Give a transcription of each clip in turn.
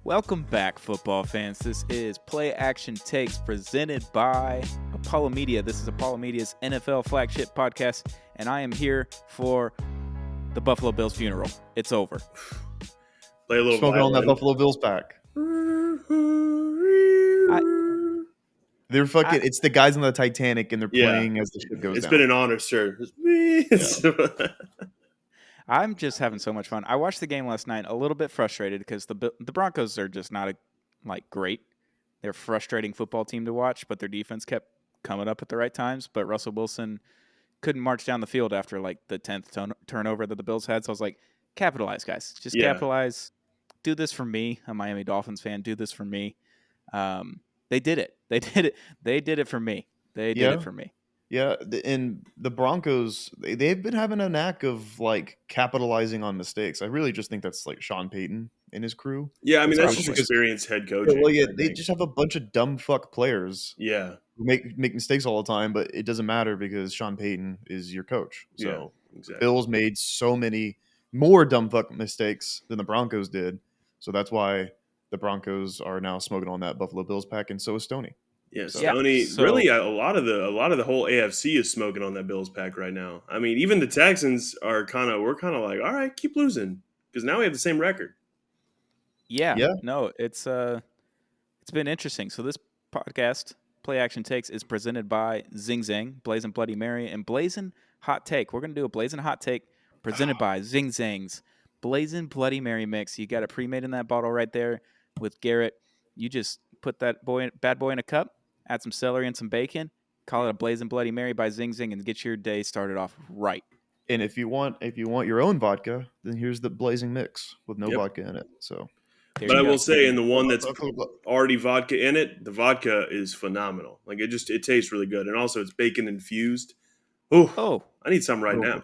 Welcome back, football fans. This is Play Action Takes presented by Apollo Media. This is Apollo Media's NFL flagship podcast, and I am here for the Buffalo Bills funeral. It's over. Play a little smoking on that Buffalo Bills pack. They're fucking. It's the guys on the Titanic, and they're playing as the ship goes down. It's been an honor, sir. I'm just having so much fun. I watched the game last night, a little bit frustrated because the Broncos are just not great. They're a frustrating football team to watch, but their defense kept coming up at the right times. But Russell Wilson couldn't march down the field after the 10th turnover that the Bills had. So I was like, capitalize, guys. Just capitalize. Do this for me. I'm a Miami Dolphins fan. Do this for me. They did it. They did it. They did it for me. They did it for me. Yeah, and the Broncos, they've been having a knack of capitalizing on mistakes. I really just think that's Sean Payton and his crew. Yeah, I mean that's just experienced head coaching. They just have a bunch of dumb fuck players. Yeah, who make mistakes all the time, but it doesn't matter because Sean Payton is your coach. So exactly. Bills made so many more dumb fuck mistakes than the Broncos did. So that's why the Broncos are now smoking on that Buffalo Bills pack, and so is Stoney. Yeah, Stoney. Really, a lot of the whole AFC is smoking on that Bills pack right now. I mean, even the Texans are we're kind of like, all right, keep losing because now we have the same record. Yeah. No, it's been interesting. So this podcast, Play Action Takes, is presented by Zing Zang, Blazing Bloody Mary, and Blazing Hot Take. We're gonna do a Blazing Hot Take presented by Zing Zang's Blazing Bloody Mary mix. You got it pre-made in that bottle right there with Garrett. You just put that bad boy in a cup. Add some celery and some bacon. Call it a Blazing Bloody Mary by Zing Zing, and get your day started off right. And if you want your own vodka, then here's the Blazing Mix with no vodka in it. So, but I will say, in the one that's already vodka in it, the vodka is phenomenal. It tastes really good, and also it's bacon infused. Oh, I need some right now.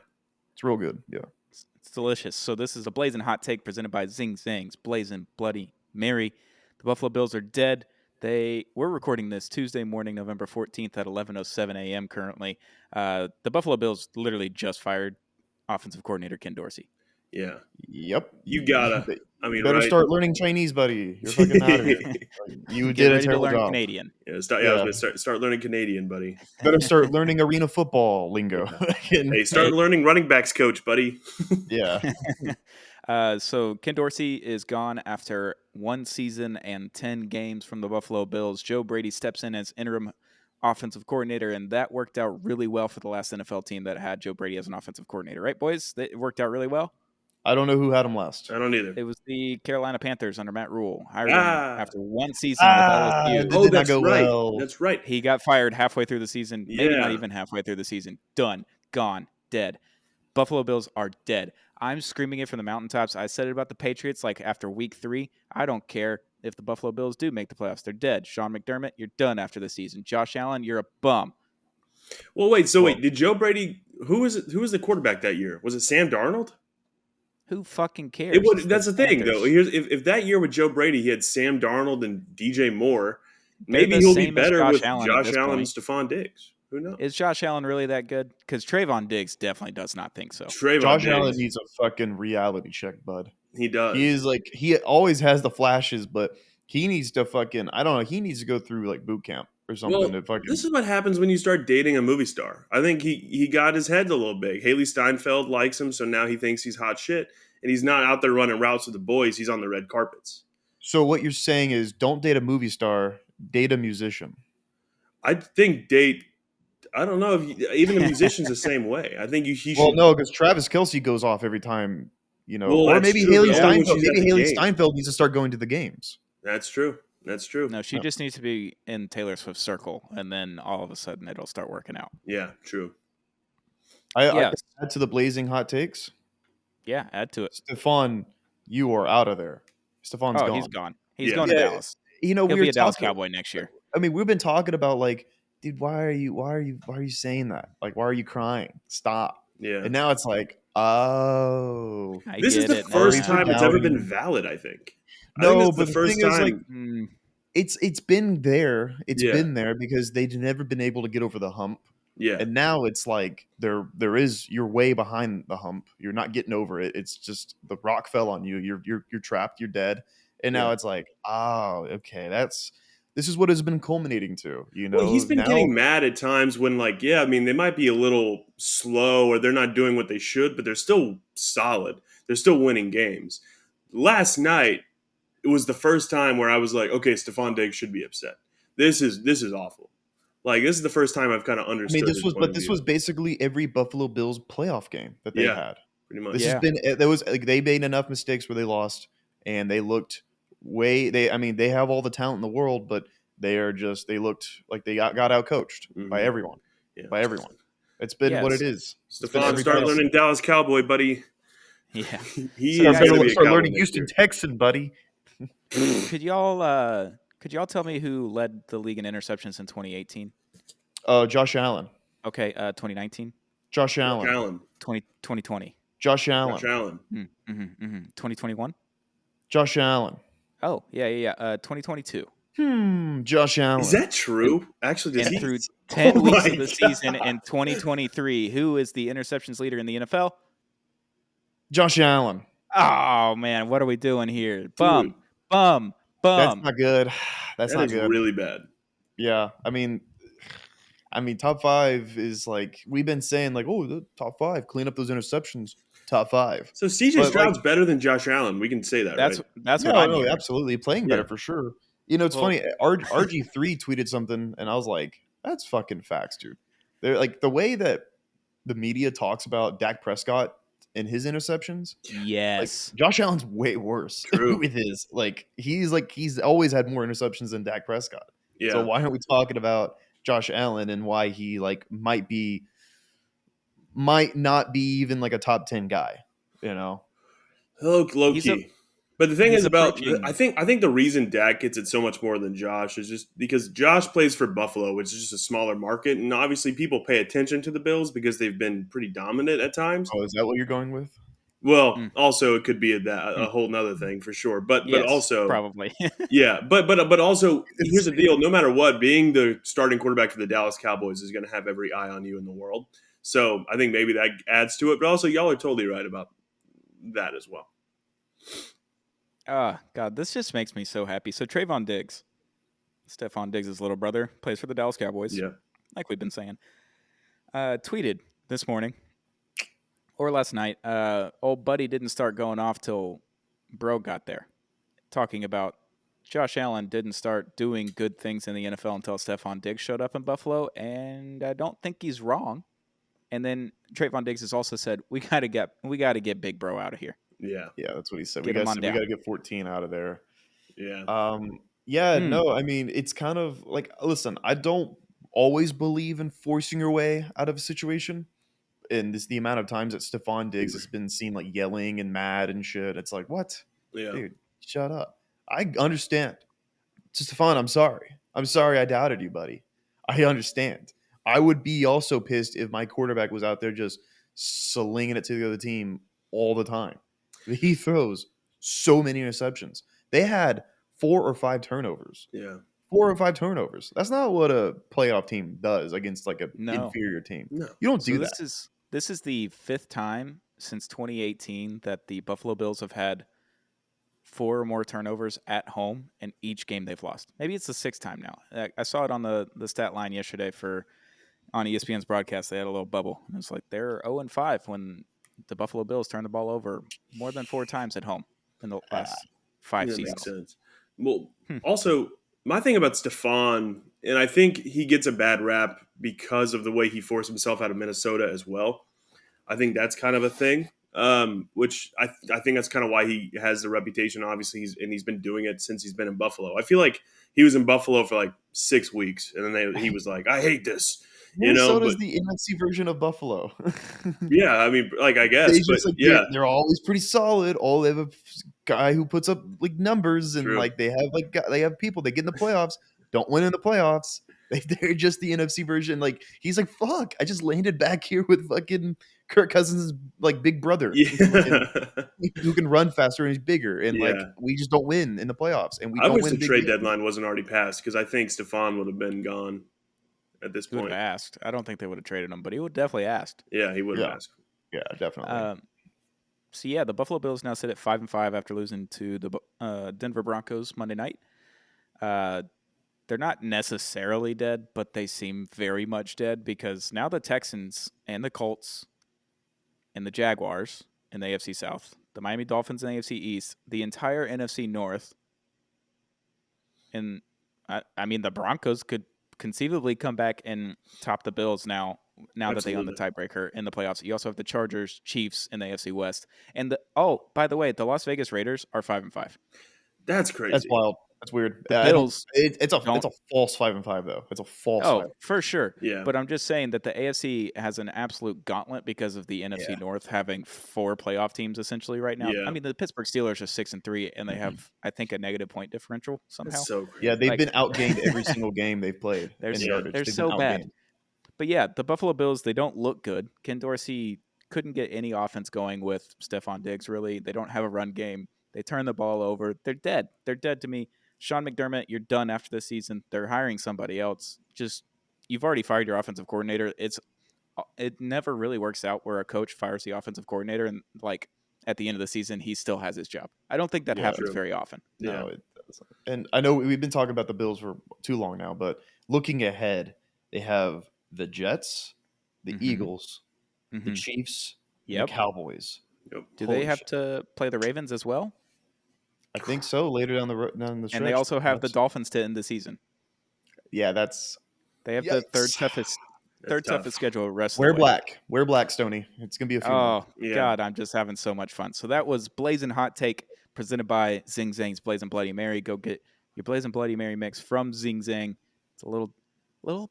It's real good. Yeah, it's delicious. So this is a Blazing Hot Take presented by Zing Zang's Blazing Bloody Mary. The Buffalo Bills are dead. We're recording this Tuesday morning, November 14th at 11:07 a.m. currently. The Buffalo Bills literally just fired offensive coordinator Ken Dorsey. Yeah. Yep. You gotta. I mean, better start learning Chinese, buddy. You're fucking out of here. You did a terrible job. Canadian. Yeah, I was gonna start learning Canadian, buddy. Better start learning arena football lingo. Hey, start learning running backs coach, buddy. Yeah. So Ken Dorsey is gone after 1 season and 10 games from the Buffalo Bills. Joe Brady steps in as interim offensive coordinator, and that worked out really well for the last NFL team that had Joe Brady as an offensive coordinator. Right, boys? It worked out really well? I don't know who had him last. I don't either. It was the Carolina Panthers under Matt Rule. Hired him after 1 season with LSU. That's right. Well. That's right. He got fired halfway through the season. Maybe not even halfway through the season. Done. Gone. Dead. Buffalo Bills are dead. I'm screaming it from the mountaintops. I said it about the Patriots after week 3. I don't care if the Buffalo Bills do make the playoffs. They're dead. Sean McDermott, you're done after the season. Josh Allen, you're a bum. Well, wait. Did Joe Brady – who was the quarterback that year? Was it Sam Darnold? Who fucking cares? That's the thing, though. If that year with Joe Brady he had Sam Darnold and DJ Moore, maybe he'll be better with Josh Allen and Stephon Diggs. Who knows? Is Josh Allen really that good? Because Trayvon Diggs definitely does not think so. Josh Allen needs a fucking reality check, bud. He does. He always has the flashes, but he needs to fucking – I don't know. He needs to go through boot camp or something. This is what happens when you start dating a movie star. I think he got his head a little big. Haley Steinfeld likes him, so now he thinks he's hot shit. And he's not out there running routes with the boys. He's on the red carpets. So what you're saying is don't date a movie star, date a musician. I think I don't know if even a musician's the same way. I think he should. Well, no, because Travis Kelce goes off every time, Well, or maybe Haley Steinfeld. Maybe Haley Steinfeld needs to start going to the games. That's true. No, she just needs to be in Taylor Swift's circle, and then all of a sudden it'll start working out. Yeah, true. I add to the blazing hot takes. Yeah, add to it. Stephon, you are out of there. Stephon's gone. He's gone. He's going to Dallas. He'll be a Dallas Cowboy next year. I mean, we've been talking about dude, why are you saying that? Why are you crying? Stop. Yeah. And now it's this is the first time it's ever been valid, I think. No, but the first time it's been there. It's been there because they've never been able to get over the hump. Yeah. And now it's you're way behind the hump. You're not getting over it. It's just the rock fell on you. You're trapped. You're dead. And now it's like, oh, okay, this is what has been culminating to, Well, he's been now. getting mad at times when, like, I mean, they might be a little slow or they're not doing what they should, but they're still solid. They're still winning games. Last night, it was the first time where I was like, okay, Stephon Diggs should be upset. This is awful. Like, this is the first time I've kind of understood. This was basically every Buffalo Bills playoff game that they had. Pretty much. This has been they made enough mistakes where they lost, and they looked they have all the talent in the world, but they looked like they got out coached by everyone. Yeah. By everyone. It's been what it is. Stephon, start learning Dallas Cowboy, buddy. Yeah. He is going to start learning Houston Texan, buddy. Could y'all tell me who led the league in interceptions in 2018? Josh Allen. Okay, 2019. Josh Allen. 2020. Josh Allen. 2021. Josh Allen. Oh, yeah. 2022. Josh Allen. Is that true? Actually, and through 10 weeks of the season in 2023, who is the interceptions leader in the NFL? Josh Allen. Oh man, what are we doing here? Bum. That's not good. That's not good. Really bad. Yeah, I mean, top 5 is like we've been saying, like, oh, the top 5, clean up those interceptions. Top 5. So CJ Stroud's better than Josh Allen. We can say that. That's what I mean. Absolutely playing better for sure. It's funny. RG3 tweeted something, and I was like, "That's fucking facts, dude." They're like the way that the media talks about Dak Prescott and his interceptions. Yes, like, Josh Allen's way worse with his. He's always had more interceptions than Dak Prescott. Yeah. So why aren't we talking about Josh Allen and why he might not be even like a top 10 guy? Low key. But the thing is I think the reason Dak gets it so much more than Josh is just because Josh plays for Buffalo, which is just a smaller market, and obviously people pay attention to the Bills because they've been pretty dominant at times. Oh, is that what you're going with? Well, also it could be a whole nother thing for sure, but also probably but also here's the deal: no matter what, being the starting quarterback for the Dallas Cowboys is going to have every eye on you in the world. So I think maybe that adds to it, but also y'all are totally right about that as well. Oh, God, this just makes me so happy. So Trayvon Diggs, Stephon Diggs' little brother, plays for the Dallas Cowboys. Yeah. Like we've been saying. Tweeted this morning or last night, old buddy didn't start going off till bro got there. Talking about Josh Allen didn't start doing good things in the NFL until Stephon Diggs showed up in Buffalo, and I don't think he's wrong. And then Trayvon Diggs has also said, we gotta get big bro out of here. Yeah, that's what he said. We got to get 14 out of there. Yeah. No, I mean, it's kind of like, listen, I don't always believe in forcing your way out of a situation. And the amount of times that Stephon Diggs has been seen like yelling and mad and shit. It's like, what? Yeah. Dude, shut up. I understand. Stephon, I'm sorry. I'm sorry I doubted you, buddy. I understand. I would be also pissed if my quarterback was out there just slinging it to the other team all the time. He throws so many interceptions. They had 4 or 5 turnovers. Yeah. 4 or 5 turnovers. That's not what a playoff team does against like an inferior team. No. You don't do that. This is the 5th time since 2018 that the Buffalo Bills have had 4 or more turnovers at home in each game they've lost. Maybe it's the 6th time now. I saw it on the stat line yesterday on ESPN's broadcast. They had a little bubble. And it's like they're 0-5 when the Buffalo Bills turned the ball over more than 4 times at home in the last 5 seasons. Makes sense. Well, also, my thing about Stephon, and I think he gets a bad rap because of the way he forced himself out of Minnesota as well. I think that's kind of a thing, which I think that's kind of why he has the reputation. Obviously, he's been doing it since he's been in Buffalo. I feel like he was in Buffalo for like 6 weeks, and then he was like, I hate this. Minnesota's the NFC version of Buffalo. Yeah, I mean, like, I guess. They're always pretty solid. They have a guy who puts up like numbers, and like they have people. They get in the playoffs, don't win in the playoffs. They're just the NFC version. Like he's like, fuck, I just landed back here with fucking Kirk Cousins' like big brother, who can run faster and he's bigger, and like we just don't win in the playoffs. And I wish the trade deadline wasn't already passed because I think Stephon would have been gone at this point. He would have asked. I don't think they would have traded him, but he would definitely asked. Yeah, he would have asked. Yeah, definitely. So yeah, the Buffalo Bills now sit at 5-5 after losing to the Denver Broncos Monday night. They're not necessarily dead, but they seem very much dead because now the Texans and the Colts and the Jaguars in the AFC South, the Miami Dolphins in the AFC East, the entire NFC North, and I mean the Broncos could conceivably come back and top the Bills now that they own the tiebreaker in the playoffs. You also have the Chargers, Chiefs in the AFC West, and by the way, the Las Vegas Raiders are 5-5. That's crazy. That's wild. That's weird. The Bills. It's a false 5-5 though. It's a false. Oh, 5. for sure. Yeah. But I'm just saying that the AFC has an absolute gauntlet because of the NFC North having 4 playoff teams essentially right now. Yeah. I mean, the Pittsburgh Steelers are 6-3, and they have, I think, a negative point differential somehow. That's so crazy. Yeah, they've been outgained every single game they've played. They're so bad. But yeah, the Buffalo Bills, they don't look good. Ken Dorsey couldn't get any offense going with Stephon Diggs, really. They don't have a run game. They turn the ball over. They're dead. They're dead to me. Sean McDermott, you're done after this season. They're hiring somebody else. You've already fired your offensive coordinator. It never really works out where a coach fires the offensive coordinator and like at the end of the season he still has his job. I don't think that happens very often. Yeah. No, it doesn't. And I know we've been talking about the Bills for too long now, but looking ahead, they have the Jets, the Eagles, the Chiefs, the Cowboys. Yep. Do they have to play the Ravens as well? I think so. Later down the stretch. And they also have the Dolphins to end the season. Yeah, they have the third toughest schedule. Rest Wear black, Stoney. It's gonna be a few. Oh God, I'm just having so much fun. So that was Blazing Hot Take presented by Zing Zang's Blazing Bloody Mary. Go get your Blazing Bloody Mary mix from Zing Zang. It's a little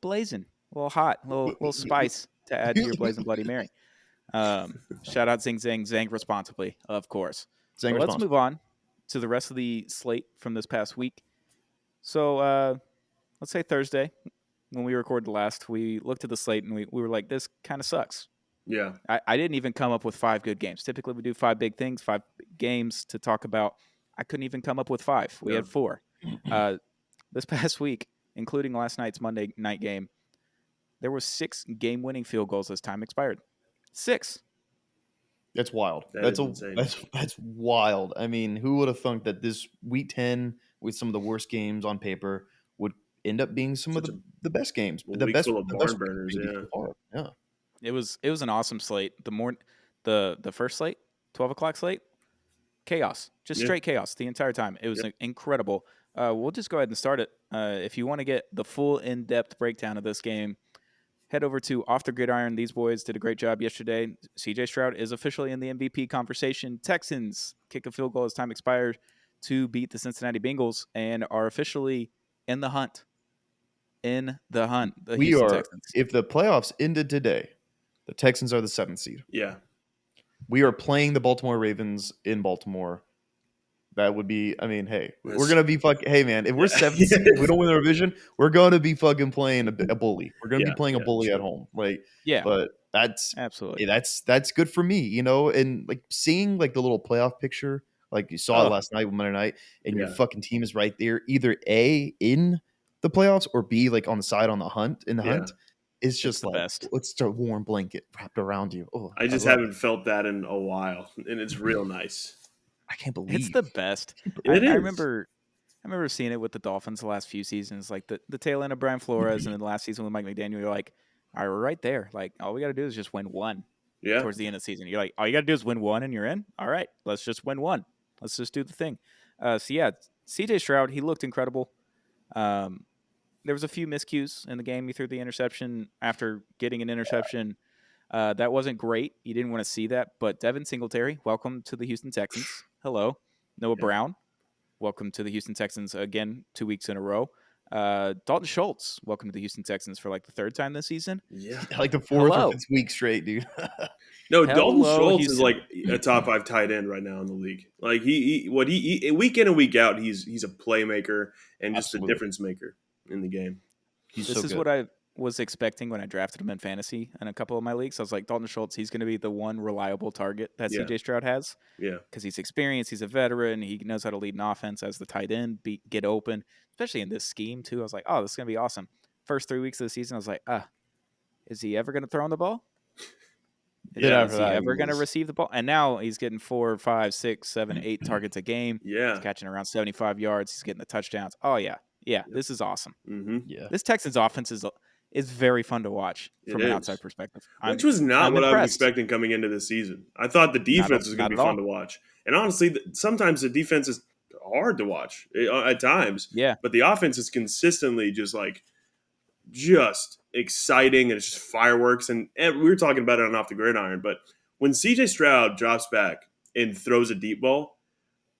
blazing, a little hot, a little spice to add to your Blazing Bloody Mary. Shout out Zing Zang, Zang responsibly, of course. Let's move on to the rest of the slate from this past week. So let's say Thursday, when we recorded last, we looked at the slate and we were like, this kind of sucks. Yeah. I didn't even come up with 5 good games. Typically, we do 5 big things, 5 games to talk about. I couldn't even come up with 5. We had 4. This past week, including last night's Monday night game, there were 6 game-winning field goals as time expired. 6. That's wild. Insane. That's wild. I mean, who would have thunk that this week 10 with some of the worst games on paper would end up being some of the best games, the best barn burners. Yeah. It was an awesome slate. The first slate, 12 o'clock slate, chaos, just straight chaos the entire time. It was incredible. We'll just go ahead and start it. If you want to get the full in-depth breakdown of this game, head over to Off the Gridiron. These boys did a great job yesterday. CJ Stroud is officially in the MVP conversation. Texans kick a field goal as time expired to beat the Cincinnati Bengals and are officially in the hunt. The Houston Texans. If the playoffs ended today, the Texans are the 7th seed. Yeah. We are playing the Baltimore Ravens in Baltimore. That would be, I mean, hey, we're going to be hey, man, if we're 7th seed, we don't win the division, we're going to be fucking playing a bully. We're going to be playing a bully at home. But that's absolutely, that's good for me, and like seeing like the little playoff picture, like you saw last night, Monday night, and your fucking team is right there, either A, in the playoffs, or B, like on the side on the hunt, hunt. It's just like, best. It's a warm blanket wrapped around you. Oh, I just haven't felt that in a while, and it's real nice. I can't believe it's the best. I remember seeing it with the Dolphins the last few seasons, like the tail end of Brian Flores, and then the last season with Mike McDaniel. You're like, all right, we're right there. Like, all we got to do is just win one. Yeah. Towards the end of the season, you're like, all you got to do is win one, and you're in. All right, let's just win one. Let's just do the thing. CJ Stroud, he looked incredible. There was a few miscues in the game. He threw the interception after getting an interception. That wasn't great. You didn't want to see that. But Devin Singletary, welcome to the Houston Texans. Hello. Noah Brown, welcome to the Houston Texans again 2 weeks in a row. Dalton Schultz, welcome to the Houston Texans for like the 3rd time this season. Yeah. Like the 4th or 5th week straight, dude. No, Dalton Schultz is like a top 5 tight end right now in the league. Like he week in and week out, he's a playmaker and just a difference maker in the game. This is what I was expecting when I drafted him in fantasy in a couple of my leagues. I was like, Dalton Schultz, he's going to be the one reliable target that CJ Stroud has. Yeah. Because he's experienced, he's a veteran, he knows how to lead an offense as the tight end, get open, especially in this scheme too. I was like, oh, this is going to be awesome. First 3 weeks of the season, I was like, is he ever going to throw on the ball? Yeah. Is he ever going to receive the ball? And now he's getting 4, 5, 6, 7, 8 targets a game. Yeah. He's catching around 75 yards. He's getting the touchdowns. Oh, yeah. Yeah, this is awesome. Mm-hmm. Yeah. This Texans offense is very fun to watch from an outside perspective. Which was not what impressed. I was expecting coming into this season. I thought the defense was going to be fun to watch. And honestly, sometimes the defense is hard to watch at times. Yeah. But the offense is consistently just exciting, and it's just fireworks. And we were talking about it on Off the Gridiron, but when CJ Stroud drops back and throws a deep ball,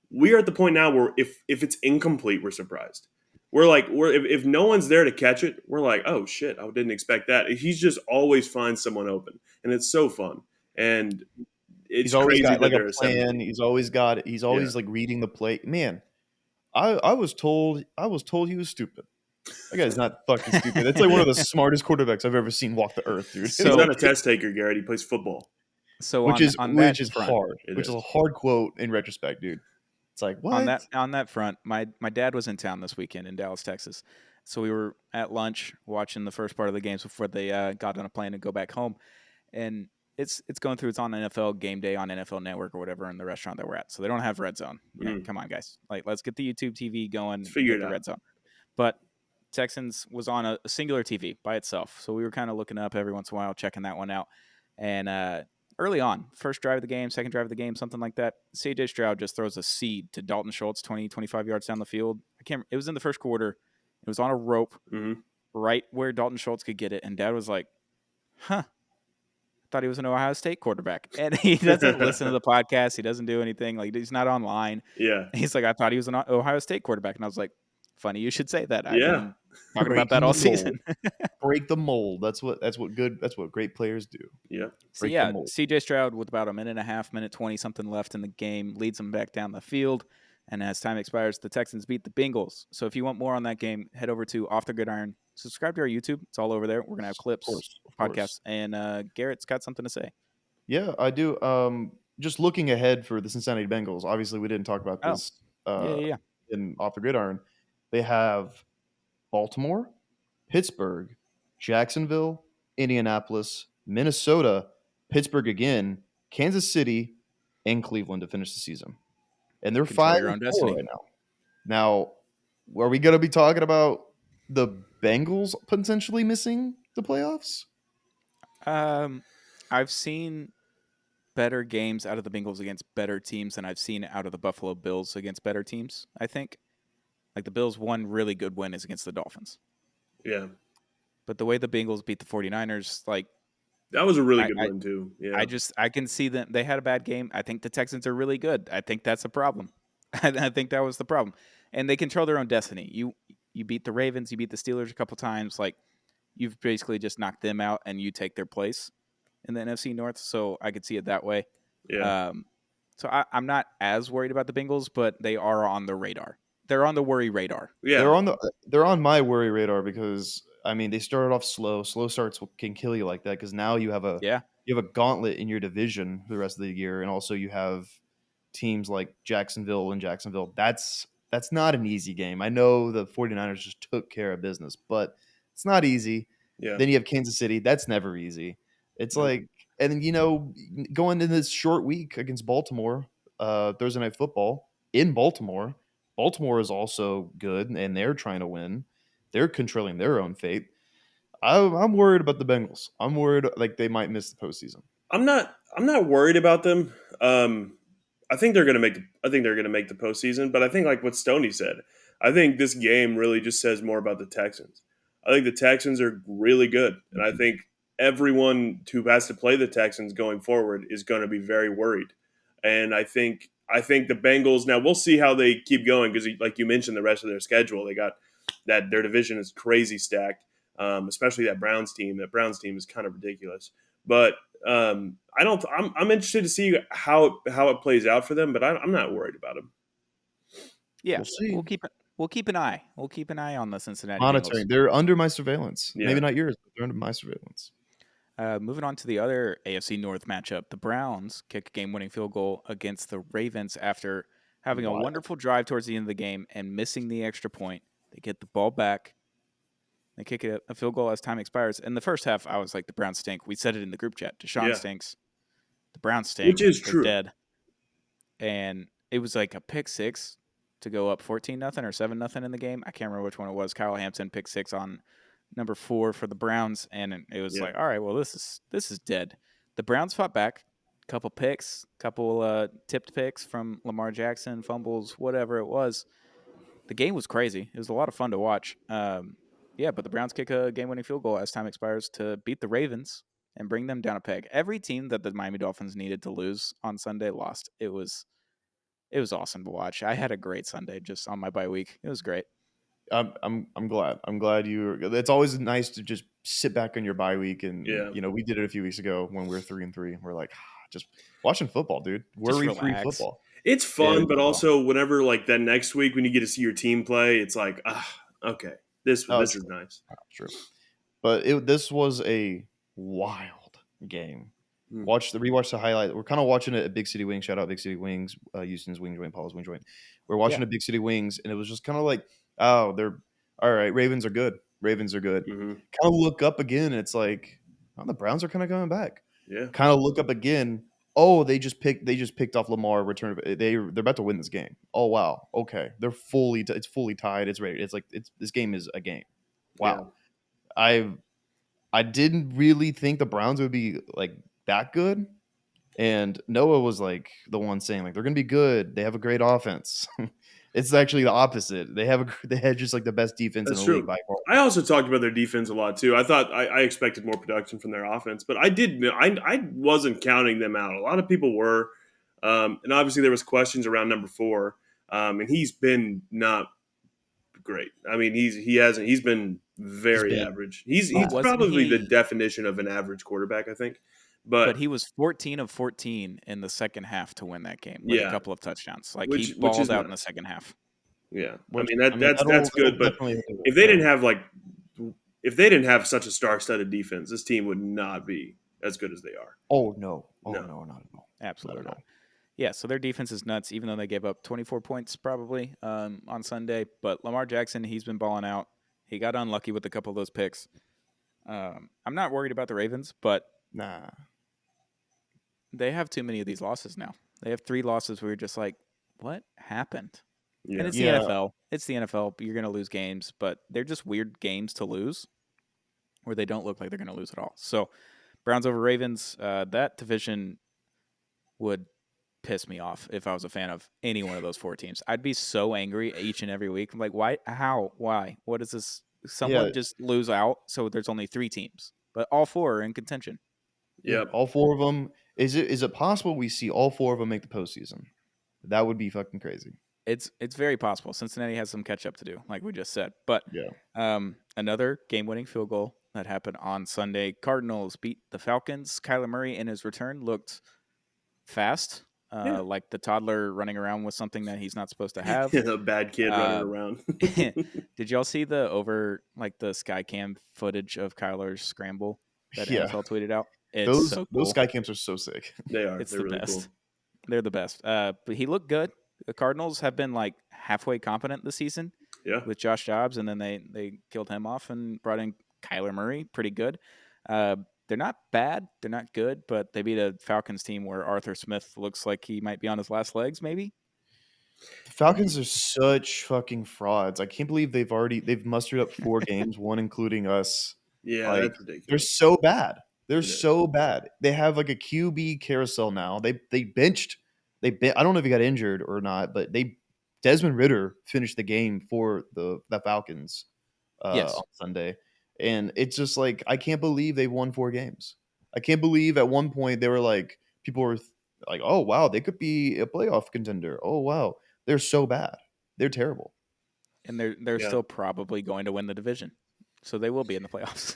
we are at the point now where if it's incomplete, we're surprised. If no one's there to catch it, we're like, oh shit, I didn't expect that. He's just always finds someone open, and it's so fun. And it's he's always crazy got like that a plan. He's always like reading the play. Man, I was told he was stupid. That guy's not fucking stupid. That's like one of the smartest quarterbacks I've ever seen walk the earth, dude. So, he's not a test taker, Garrett. He plays football. So which is hard. It which is a hard quote in retrospect, dude. It's like, what? On that front, my dad was in town this weekend in Dallas, Texas. So we were at lunch watching the first part of the games before they got on a plane to go back home. And it's going through. It's on NFL Game Day on NFL Network or whatever in the restaurant that we're at. So they don't have Red Zone. Yeah, come on, guys. Like, let's get the YouTube TV going. Figure it out. Red Zone. But Texans was on a singular TV by itself. So we were kind of looking up every once in a while, checking that one out. And early on, first drive of the game, second drive of the game, something like that, CJ Stroud just throws a seed to Dalton Schultz 20, 25 yards down the field. It was in the first quarter. It was on a rope right where Dalton Schultz could get it. And Dad was like, I thought he was an Ohio State quarterback. And he doesn't listen to the podcast. He doesn't do anything. Like, he's not online. Yeah. He's like, I thought he was an Ohio State quarterback. And I was like, funny you should say that. I've been talking Breaking about that all season. Break the mold. That's what great players do. Yeah. So CJ Stroud with about a minute and a half, minute 20 something left in the game, leads them back down the field. And as time expires, the Texans beat the Bengals. So if you want more on that game, head over to Off the Gridiron. Subscribe to our YouTube. It's all over there. We're going to have clips, podcasts. And Garrett's got something to say. Yeah, I do. Just looking ahead for the Cincinnati Bengals. Obviously, we didn't talk about this in Off the Gridiron. They have Baltimore, Pittsburgh, Jacksonville, Indianapolis, Minnesota, Pittsburgh again, Kansas City, and Cleveland to finish the season. And they're 5-4 right now. Now, are we going to be talking about the Bengals potentially missing the playoffs? I've seen better games out of the Bengals against better teams than I've seen out of the Buffalo Bills against better teams, I think. Like, the Bills' one really good win is against the Dolphins. Yeah. But the way the Bengals beat the 49ers, like... That was a really good win, too. Yeah. I can see them. They had a bad game. I think the Texans are really good. I think that's a problem. I think that was the problem. And they control their own destiny. You beat the Ravens. You beat the Steelers a couple times. Like, you've basically just knocked them out, and you take their place in the NFC North. So I could see it that way. Yeah. So I'm not as worried about the Bengals, but they are on the radar. They're on the worry radar. Yeah. They're on my worry radar because I mean they started off slow. Slow starts can kill you like that because now you have a gauntlet in your division for the rest of the year, and also you have teams like Jacksonville. That's not an easy game. I know the 49ers just took care of business, but it's not easy. Yeah. Then you have Kansas City. That's never easy. It's like, and going into this short week against Baltimore, Thursday Night Football in Baltimore. Baltimore is also good, and they're trying to win. They're controlling their own fate. I'm worried about the Bengals. I'm worried like they might miss the postseason. I'm not worried about them. I think they're going to make the postseason. But I think like what Stoney said, I think this game really just says more about the Texans. I think the Texans are really good, and I think everyone who has to play the Texans going forward is going to be very worried. And I think the Bengals, now we'll see how they keep going because, like you mentioned, the rest of their schedule, they got that their division is crazy stacked, especially that Browns team. That Browns team is kind of ridiculous. But I'm interested to see how it plays out for them, but I'm not worried about them. Yeah, we'll see. We'll keep an eye. We'll keep an eye on the Cincinnati monitoring. Bengals. They're under my surveillance. Yeah. Maybe not yours, but they're under my surveillance. Moving on to the other AFC North matchup, the Browns kick a game-winning field goal against the Ravens after having a wonderful drive towards the end of the game and missing the extra point. They get the ball back. They kick a field goal as time expires. In the first half, I was like, the Browns stink. We said it in the group chat. Deshaun stinks. The Browns stink. Which is They're true. dead. And it was like a pick six to go up 14-0 or 7-0 in the game. I can't remember which one it was. Kyle Hampton pick six on number 4 for the Browns, and it was like, all right, well, this is dead. The Browns fought back. Couple picks, couple tipped picks from Lamar Jackson, fumbles, whatever it was. The game was crazy. It was a lot of fun to watch. But the Browns kick a game-winning field goal as time expires to beat the Ravens and bring them down a peg. Every team that the Miami Dolphins needed to lose on Sunday lost. It was awesome to watch. I had a great Sunday just on my bye week. It was great. I'm glad. I'm glad you. It's always nice to just sit back on your bye week, and we did it a few weeks ago when we were 3-3. We're like, just watching football, dude. Worry-free football. It's fun, but also whenever like that next week when you get to see your team play, it's like, okay, this is nice. True, but this was a wild game. Rewatch the highlight. We're kind of watching it at Big City Wings. Shout out Big City Wings, Houston's wing joint, Paul's wing joint. We're watching a Big City Wings, and it was just kind of like, oh, they're all right. Ravens are good. Mm-hmm. Kind of look up again, and it's like, oh, the Browns are kind of coming back. Yeah. Kind of look up again. Oh, they just picked off Lamar. They're about to win this game. Oh wow. Okay, they're it's fully tied. It's ready. It's like this game is a game. Wow. Yeah. I didn't really think the Browns would be like that good. And Noah was like the one saying like they're going to be good. They have a great offense. It's actually the opposite. They had just like the best defense in the league by far. I also talked about their defense a lot too. I thought I expected more production from their offense, but I wasn't counting them out. A lot of people were, and obviously there was questions around number 4, and he's been not great. I mean, he's been very average. He's probably the definition of an average quarterback, I think. But he was 14 of 14 in the second half to win that game with a couple of touchdowns. Like he balled out in the second half. Yeah, that's good. But if they didn't have such a star-studded defense, this team would not be as good as they are. Oh no, no, not at all. Absolutely not. Yeah, so their defense is nuts, even though they gave up 24 points probably on Sunday. But Lamar Jackson, he's been balling out. He got unlucky with a couple of those picks. I'm not worried about the Ravens, but nah. They have too many of these losses now. They have 3 losses where you're just like, what happened? Yeah. And it's the NFL. It's the NFL. You're going to lose games, but they're just weird games to lose where they don't look like they're going to lose at all. So Browns over Ravens, that division would piss me off if I was a fan of any one of those 4 teams. I'd be so angry each and every week. I'm like, why? How? Why? What is this? Someone just lose out, so there's only 3 teams, but all 4 are in contention. Yeah, all 4 of them. Is it possible we see all 4 of them make the postseason? That would be fucking crazy. It's very possible. Cincinnati has some catch up to do, like we just said. But another game-winning field goal that happened on Sunday. Cardinals beat the Falcons. Kyler Murray in his return looked fast, like the toddler running around with something that he's not supposed to have. A bad kid running around. Did y'all see the sky cam footage of Kyler's scramble that NFL tweeted out? It's so cool. Those sky cams are so sick. They are. It's They're the really best. Cool. They're the best. But he looked good. The Cardinals have been like halfway competent this season. Yeah. With Josh Dobbs, and then they killed him off and brought in Kyler Murray. Pretty good. They're not bad. They're not good, but they beat a Falcons team where Arthur Smith looks like he might be on his last legs, maybe. The Falcons are such fucking frauds. I can't believe they've mustered up 4 games, one including us. Yeah, that's ridiculous. They're so bad. They're so bad. They have like a QB carousel now. They benched. I don't know if he got injured or not, but Desmond Ridder finished the game for the Falcons on Sunday, and it's just like I can't believe they won 4 games. I can't believe at one point they were like people were like, oh wow, they could be a playoff contender. Oh wow, they're so bad. They're terrible, and they're still probably going to win the division, so they will be in the playoffs.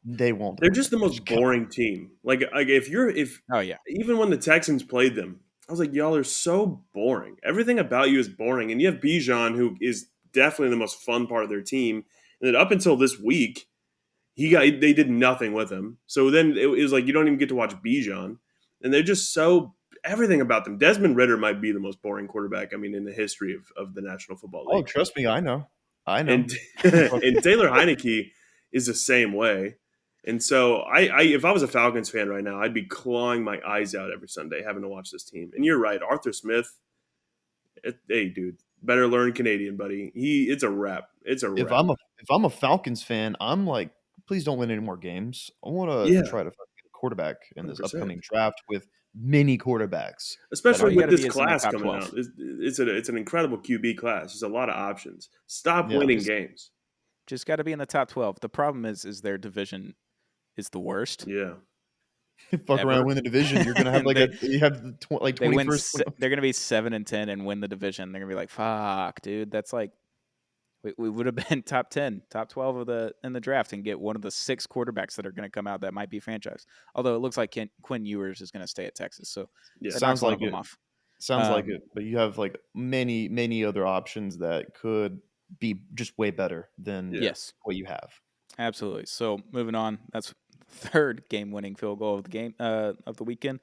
They won't. They're just the most boring team. Like even when the Texans played them, I was like, y'all are so boring. Everything about you is boring. And you have Bijan, who is definitely the most fun part of their team. And then up until this week, they did nothing with him. So then it was like you don't even get to watch Bijan. And they're just so everything about them. Desmond Ridder might be the most boring quarterback, in the history of the National Football League. Oh, trust me, I know. And Taylor Heineke is the same way. And so I if I was a Falcons fan right now, I'd be clawing my eyes out every Sunday having to watch this team. And you're right, Arthur Smith. Hey, dude, better learn Canadian, buddy. It's a wrap. It's a wrap. If I'm a Falcons fan, I'm like, please don't win any more games. I want to try to get a quarterback in this 100%. upcoming draft with many quarterbacks, especially with this class coming out. It's an incredible QB class. There's a lot of options. Stop winning games. Just got to be in the top 12. The problem is their division is the worst. Yeah. Fuck around and win the division. You're gonna have like you have like 21st. They're gonna be 7-10 and win the division. They're gonna be like, fuck, dude. That's like we would have been top 10, top 12 in the draft and get one of the 6 quarterbacks that are gonna come out that might be franchise. Although it looks like Quinn Ewers is gonna stay at Texas, so sounds like it. Sounds like it. But you have like many other options that could be just way better than what you have. Absolutely. So moving on, that's third game-winning field goal of the game of the weekend.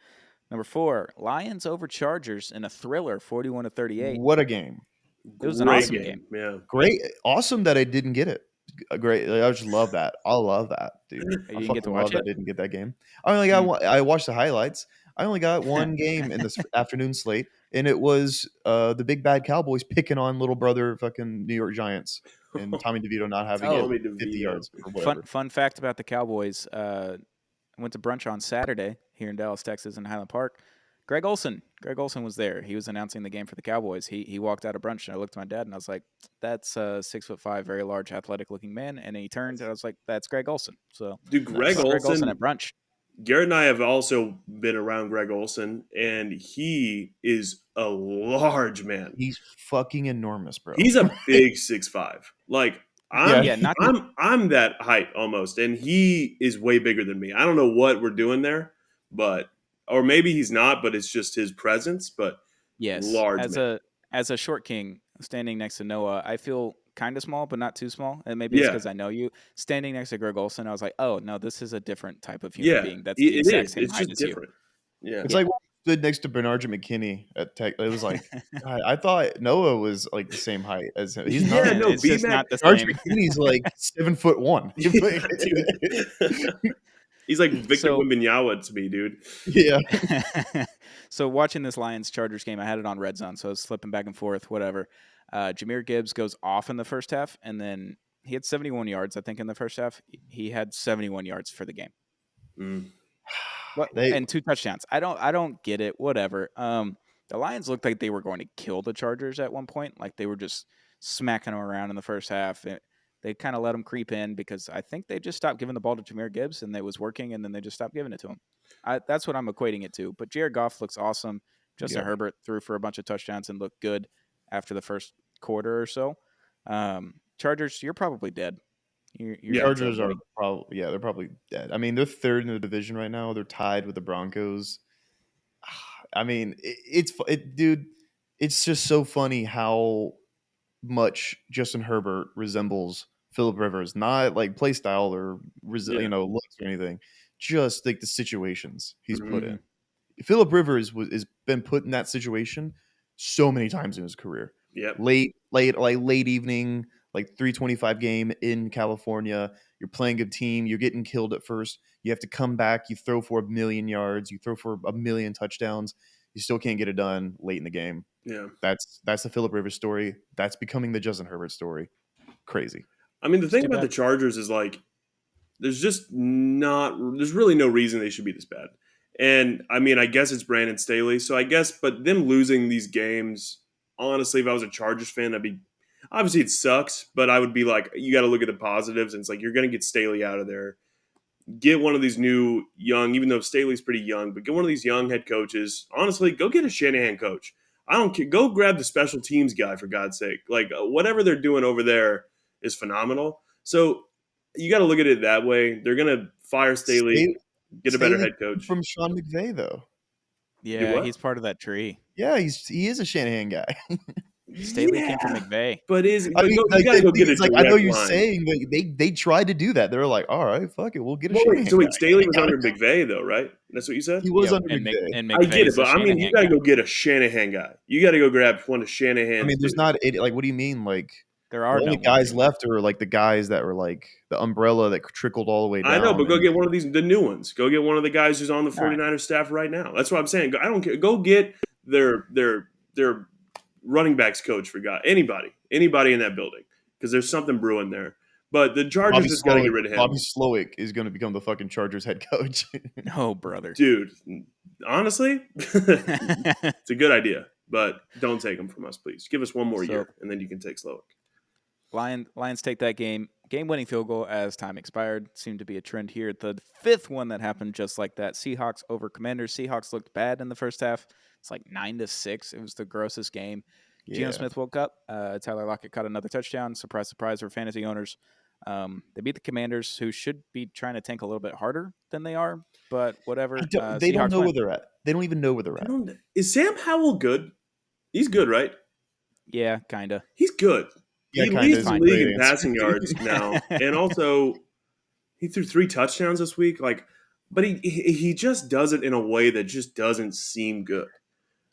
Number 4, Lions over Chargers in a thriller, 41-38. What a game! It was an awesome game. Yeah, great, awesome that I didn't get it. Great, I just love that. I love that, dude. You didn't get to watch it? I didn't get that game. I watched the highlights. I only got one game in this afternoon slate, and it was the big bad Cowboys picking on little brother fucking New York Giants, and Tommy DeVito not having 50 yards. Or whatever. Fun fact about the Cowboys: I went to brunch on Saturday here in Dallas, Texas, in Highland Park. Greg Olson was there. He was announcing the game for the Cowboys. He walked out of brunch, and I looked at my dad, and I was like, "That's a 6'5", very large, athletic-looking man." And he turned, and I was like, "That's Greg Olson." So, dude, Greg Olson at brunch. Garrett and I have also been around Greg Olson, and he is a large man. He's fucking enormous, bro. He's a big 6'5". Like I'm that height almost, and he is way bigger than me. I don't know what we're doing there, or maybe he's not, but it's just his presence. But yes, large as a short king standing next to Noah, I feel kind of small, but not too small. And maybe it's because I know you. Standing next to Greg Olson, I was like, oh, no, this is a different type of human being. That's the exact same height as different. You. Yeah. It's like when I stood next to Bernard McKinney at Tech. It was like, I thought Noah was like the same height as him. He's not. It's just not the Bernard same. McKinney's like 7'1". He's like Victor Wembanyama to me, dude. Yeah. So watching this Lions-Chargers game, I had it on Red Zone, so I was flipping back and forth, whatever. Jahmyr Gibbs goes off in the first half, and then he had 71 yards, I think, in the first half. He had 71 yards for the game. And 2 touchdowns. I don't get it. Whatever. The Lions looked like they were going to kill the Chargers at one point. Like they were just smacking them around in the first half. They kind of let them creep in because I think they just stopped giving the ball to Jahmyr Gibbs, and it was working, and then they just stopped giving it to him. That's what I'm equating it to. But Jared Goff looks awesome. Justin Herbert threw for a bunch of touchdowns and looked good after the first quarter or so. Chargers, you're probably dead. Chargers are probably they're probably dead. I mean, they're third in the division right now. They're tied with the Broncos. I mean, dude, it's just so funny how much Justin Herbert resembles Phillip Rivers, not like play style or looks or anything, just like the situations he's put in. Phillip Rivers has been put in that situation so many times in his career. Yep. Late evening, like 3:25 game in California. You're playing a team. You're getting killed at first. You have to come back. You throw for 1,000,000 yards. You throw for 1,000,000 touchdowns. You still can't get it done late in the game. Yeah, that's the Phillip Rivers story. That's becoming the Justin Herbert story. Crazy. I mean, the thing about the Chargers is like, there's really no reason they should be this bad. And I mean, I guess it's Brandon Staley. So I guess, but them losing these games, honestly, if I was a Chargers fan, obviously it sucks, but I would be like, you got to look at the positives. And it's like, you're going to get Staley out of there. Get one of these new young, even though Staley's pretty young, but get one of these young head coaches. Honestly, go get a Shanahan coach. I don't care. Go grab the special teams guy, for God's sake. Like, whatever they're doing over there is phenomenal. So you got to look at it that way. They're going to fire Staley, get a better head coach. From Sean McVay, though. Yeah, he's part of that tree. Yeah, he is a Shanahan guy. Staley came from McVay. But you gotta go get it. I know you're line. saying that they tried to do that. They're like, all right, fuck it, we'll get a Shanahan. So wait, Staley was under McVay though, right? That's what you said? He was under McVay. And I get it, but I mean, you got to guy. go get a Shanahan guy. You got to go grab one of Shanahan's. I mean, there's not like, what do you mean? Like, There are The no only more guys anymore. left are like the guys that were like the umbrella that trickled all the way down. I know, but go and- get one of the new ones. Go get one of the guys who's on the All right. 49ers staff right now. That's what I'm saying. I don't care. Go get their running backs coach for God. Anybody in that building, because there's something brewing there. But the Chargers just got to get rid of him. Bobby Slowick is going to become the fucking Chargers head coach. Oh, brother. Dude, honestly, it's a good idea, but don't take him from us, please. Give us one more year, and then you can take Slowick. Lions take that game-winning field goal as time expired. Seemed to be a trend here. The fifth one that happened just like that. Seahawks over Commanders. Seahawks looked bad in the first half. It's like 9-6. It was the grossest game. Yeah. Geno Smith woke up. Tyler Lockett caught another touchdown. Surprise, surprise for fantasy owners. They beat the Commanders, who should be trying to tank a little bit harder than they are, but whatever. They don't know where they're at. They don't even know where they're at. Is Sam Howell good? He's good, right? Yeah, kind of. He's good. Yeah, he kinda leads is the a league great in answer. passing yards now, and also he threw 3 touchdowns this week. But he just does it in a way that just doesn't seem good.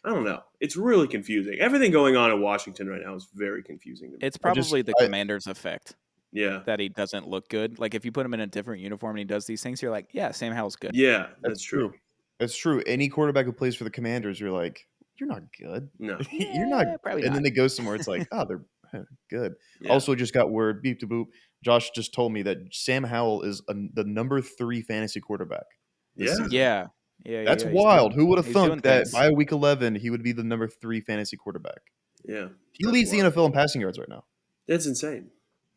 I don't know. It's really confusing. Everything going on in Washington right now is very confusing to me. It's probably the Commanders' effect. Yeah, that he doesn't look good. Like if you put him in a different uniform and he does these things, you're like, yeah, Sam Howell's good. Yeah, that's true. That's true. Any quarterback who plays for the Commanders, you're like, you're not good. No, you're not. Probably And not. then they go somewhere. It's like, oh, they're good. Yeah. Also, just got word. Beep to boop. Josh just told me that Sam Howell is the number 3 fantasy quarterback. this Yeah. season. Yeah. That's he's wild. doing- Who would have he's doing thunk that things. by week 11 he would be the number 3 fantasy quarterback? Yeah, He leads the NFL in passing yards right now. that's insane.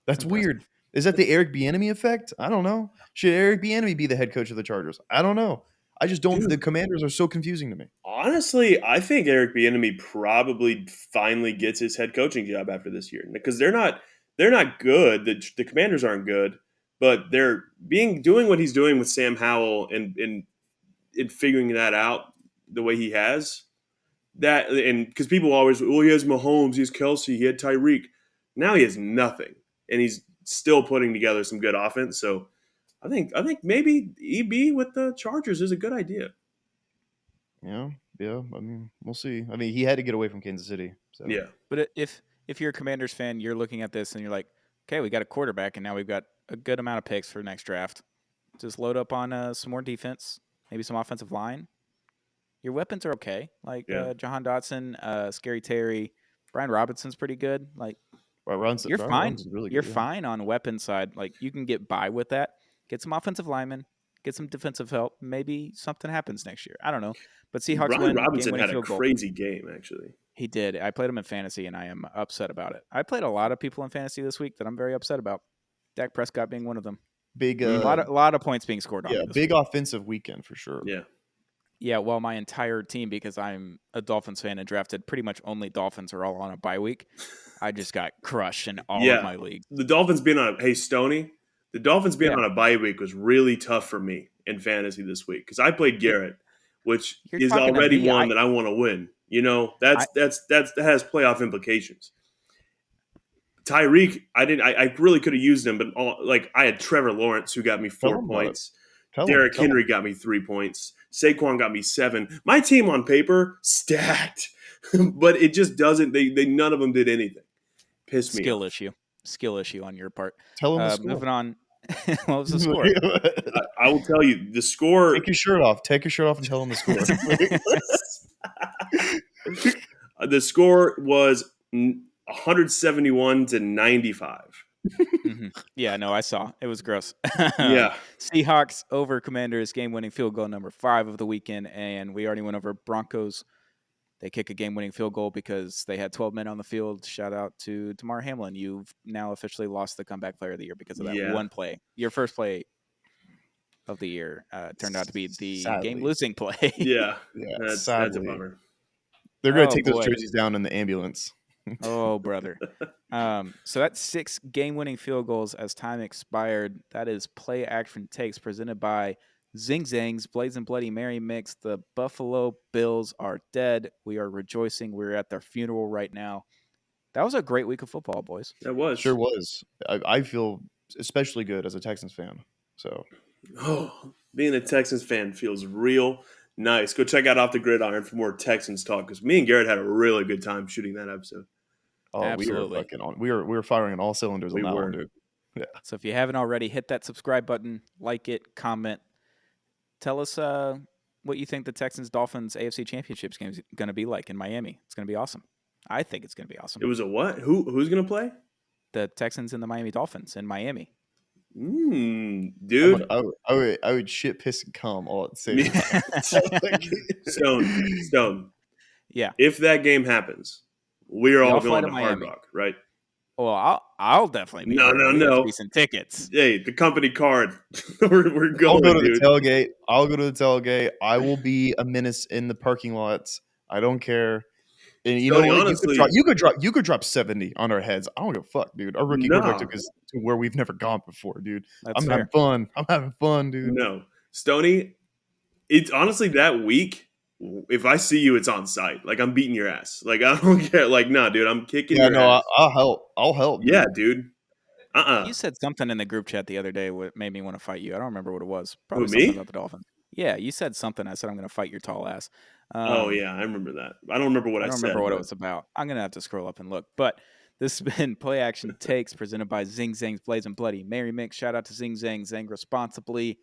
That's Impressive. weird. Is that the Eric Bieniemy effect? I don't know. Should Eric Bieniemy be the head coach of the Chargers? I don't know. I just don't. Dude. The Commanders are so confusing to me. Honestly, I think Eric Bieniemy probably finally gets his head coaching job after this year because they're not good. The Commanders aren't good, but they're doing what he's doing with Sam Howell and figuring that out the way he has. That and because people always, he has Mahomes, he has Kelsey, he had Tyreek. Now he has nothing, and he's still putting together some good offense. So I think maybe EB with the Chargers is a good idea. Yeah. I mean, we'll see. I mean, he had to get away from Kansas City. So. Yeah. But if you're a Commanders fan, you're looking at this and you're like, okay, we got a quarterback, and now we've got a good amount of picks for next draft. Just load up on some more defense, maybe some offensive line. Your weapons are okay, like Jahan Dotson, Scary Terry, Brian Robinson's pretty good. Like you're fine. Robinson's really good, You're fine on weapon side. Like you can get by with that. Get some offensive linemen, get some defensive help. Maybe something happens next year. I don't know. But Seahawks Brian win. Robinson had a field goal. crazy game, actually. He did. I played him in fantasy, and I am upset about it. I played a lot of people in fantasy this week that I'm very upset about. Dak Prescott being one of them. Big, a lot of points being scored on. Yeah, big week. offensive weekend for sure. Yeah. Yeah, well, my entire team, because I'm a Dolphins fan and drafted pretty much only Dolphins are all on a bye week. I just got crushed in all of my leagues. The Dolphins being on on a bye week was really tough for me in fantasy this week because I played Garrett, which is already one that I want to win. You know, that has playoff implications. Tyreek, I really could have used him, but I had Trevor Lawrence who got me 4 points. Derrick Henry got me 3 points. Saquon got me 7. My team on paper stacked, but it just doesn't. They none of them did anything. Pissed me off. Skill issue on your part. Tell them the score. Moving on. What was the score? I will tell you the score. Take your shirt off. Take your shirt off and tell them the score. The score was 171 to 95. Mm-hmm. Yeah, no, I saw. It was gross. Yeah. Seahawks over Commanders, game-winning field goal number 5 of the weekend, and we already went over Broncos. They kick a game-winning field goal because they had 12 men on the field. Shout out to Damar Hamlin. You've now officially lost the comeback player of the year because of that one play. Your first play of the year turned out to be the game-losing play. Yeah. That's a bummer. They're going to take those jerseys down in the ambulance. Oh, brother. So that's 6 game-winning field goals as time expired. That is Play Action Takes presented by Zing Zangs, Blades and Bloody Mary Mix. The Buffalo Bills are dead. We are rejoicing. We're at their funeral right now. That was a great week of football, boys. That was. Sure was. I feel especially good as a Texans fan. So, being a Texans fan feels real nice. Go check out Off the Gridiron for more Texans talk because me and Garrett had a really good time shooting that episode. Oh, Absolutely. we were firing on all cylinders on that one, dude. Yeah. So if you haven't already, hit that subscribe button, like it, comment. Tell us what you think the Texans-Dolphins AFC Championship game is going to be like in Miami. It's going to be awesome. I think it's going to be awesome. It was a what? Who's going to play? The Texans and the Miami Dolphins in Miami. Dude. I would shit, piss, and cum all at the same time. Stone. Yeah. If that game happens, we're all going to Hard Rock, right? Well, I'll definitely be. No. Decent tickets. Hey, the company card. we're going. I'll go to dude. the tailgate. I will be a menace in the parking lots. I don't care. And you know what? Honestly, you could drop 70 on our heads. I don't give a fuck, dude. Our rookie quarterback took us to where we've never gone before, dude. I'm having fun, dude. No, Stoney. It's honestly that week. If I see you, it's on site. Like, I'm beating your ass. Like, I don't care. Like, no, dude, I'm kicking your ass. I'll help. Dude. Yeah, dude. You said something in the group chat the other day what made me want to fight you. I don't remember what it was. Probably something about the Dolphins. Yeah, you said something. I said I'm going to fight your tall ass. Oh yeah, I remember that. I don't remember what I said. I don't remember what it was about. I'm going to have to scroll up and look. But this has been Play Action Takes presented by Zing Zang's Blazing Bloody Merry Mix. Shout out to Zing Zang. Zang responsibly.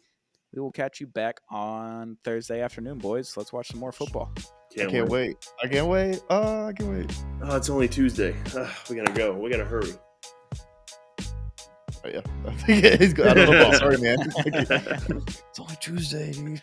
We will catch you back on Thursday afternoon, boys. Let's watch some more football. I can't wait. Oh, it's only Tuesday. We got to go. We got to hurry. Oh, yeah. I think he's good. I don't know. Sorry, man. It's only Tuesday, dude.